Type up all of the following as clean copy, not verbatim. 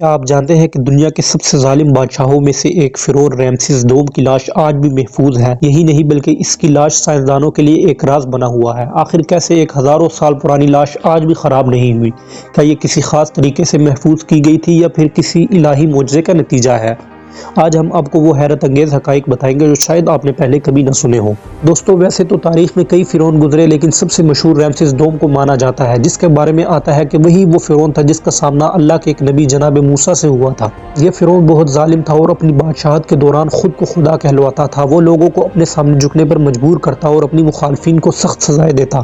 کیا آپ جانتے ہیں کہ دنیا کے سب سے ظالم بادشاہوں میں سے ایک فرعون رمسیس دوم کی لاش آج بھی محفوظ ہے؟ یہی نہیں بلکہ اس کی لاش سائنسدانوں کے لیے ایک راز بنا ہوا ہے۔ آخر کیسے ایک ہزاروں سال پرانی لاش آج بھی خراب نہیں ہوئی؟ کیا یہ کسی خاص طریقے سے محفوظ کی گئی تھی یا پھر کسی الہی معجزے کا نتیجہ ہے؟ آج ہم آپ کو وہ حیرت انگیز حقائق بتائیں گے جو شاید آپ نے پہلے کبھی نہ سنے ہوں۔ دوستو، ویسے تو تاریخ میں کئی فرعون گزرے، لیکن سب سے مشہور رمسیس دوم کو مانا جاتا ہے، جس کے بارے میں آتا ہے کہ وہی وہ فرعون تھا جس کا سامنا اللہ کے ایک نبی جناب موسیٰ سے ہوا تھا۔ یہ فرعون بہت ظالم تھا اور اپنی بادشاہت کے دوران خود کو خدا کہلواتا تھا۔ وہ لوگوں کو اپنے سامنے جھکنے پر مجبور کرتا اور اپنی مخالفین کو سخت سزائیں دیتا،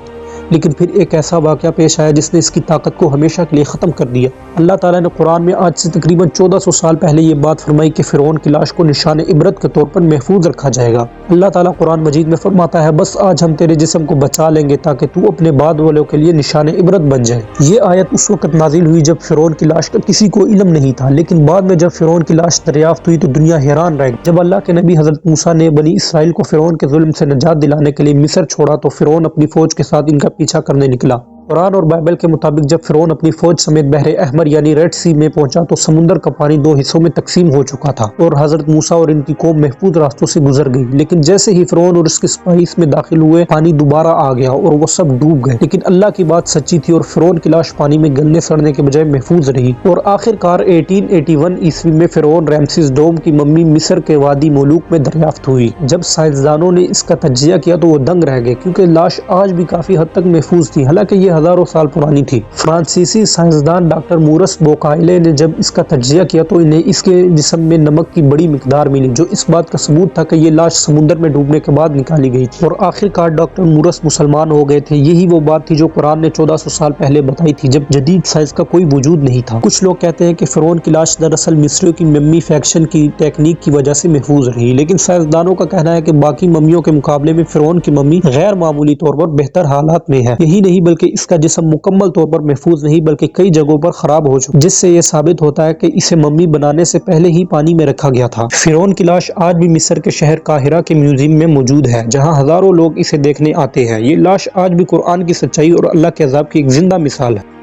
لیکن پھر ایک ایسا واقعہ پیش آیا جس نے اس کی طاقت کو ہمیشہ کے لیے ختم کر دیا۔ اللہ تعالیٰ نے قرآن میں آج سے تقریباً 1400 سال پہلے یہ بات فرمائی کہ فرعون کی لاش کو نشان عبرت کے طور پر محفوظ رکھا جائے گا۔ اللہ تعالیٰ قرآن مجید میں فرماتا ہے، بس آج ہم تیرے جسم کو بچا لیں گے تاکہ تو اپنے بعد والوں کے لیے نشان عبرت بن جائے۔ یہ آیت اس وقت نازل ہوئی جب فرعون کی لاش کا کسی کو علم نہیں تھا، لیکن بعد میں جب فرعون کی لاش دریافت ہوئی تو دنیا حیران رہ گئی۔ جب اللہ کے نبی حضرت موسیٰ نے بنی اسرائیل کو فرعون کے ظلم سے نجات دلانے کے لیے مصر چھوڑا تو فرعون اپنی فوج کے ساتھ ان کا پیچھا کرنے نکلا۔ قرآن اور بائبل کے مطابق جب فرعون اپنی فوج سمیت بحر احمر یعنی ریڈ سی میں پہنچا تو سمندر کا پانی دو حصوں میں تقسیم ہو چکا تھا اور حضرت موسیٰ اور ان کی قوم محفوظ راستوں سے گزر گئی۔ لیکن جیسے ہی فرعون اور اس کے سپاہی اس میں داخل ہوئے، پانی دوبارہ آ گیا اور وہ سب ڈوب گئے۔ لیکن اللہ کی بات سچی تھی اور فرعون کی لاش پانی میں گلنے سڑنے کے بجائے محفوظ رہی، اور آخر کار 1881 عیسوی میں فرعون رمسیس دوم کی ممی مصر کے وادی ملوک میں دریافت ہوئی۔ جب سائنسدانوں نے اس کا تجزیہ کیا تو وہ دنگ رہ گئے، کیونکہ لاش آج بھی کافی حد تک محفوظ تھی، حالانکہ یہ ہزاروں سال پرانی تھی۔ فرانسیسی سائنسدان ڈاکٹر مورس بوکائلے نے جب اس کا تجزیہ کیا تو انہیں اس کے جسم میں نمک کی بڑی مقدار ملی، جو اس بات کا ثبوت تھا کہ یہ لاش سمندر میں ڈوبنے کے بعد نکالی گئی تھی، اور آخر کار ڈاکٹر مورس مسلمان ہو گئے تھے۔ یہی وہ بات تھی جو قرآن نے 1400 سال پہلے بتائی تھی، جب جدید سائنس کا کوئی وجود نہیں تھا۔ کچھ لوگ کہتے ہیں کہ فرعون کی لاش دراصل مصریوں کی ممی فیکشن کی ٹیکنیک کی وجہ سے محفوظ رہی، لیکن سائنسدانوں کا کہنا ہے کہ باقی ممیوں کے مقابلے میں فرعون کی ممی غیر معمولی طور پر بہتر حالات میں ہے۔ یہی نہیں بلکہ اس کا جسم مکمل طور پر محفوظ نہیں بلکہ کئی جگہوں پر خراب ہو چکا، جس سے یہ ثابت ہوتا ہے کہ اسے ممی بنانے سے پہلے ہی پانی میں رکھا گیا تھا۔ فرعون کی لاش آج بھی مصر کے شہر قاہرہ کے میوزیم میں موجود ہے، جہاں ہزاروں لوگ اسے دیکھنے آتے ہیں۔ یہ لاش آج بھی قرآن کی سچائی اور اللہ کے عذاب کی ایک زندہ مثال ہے۔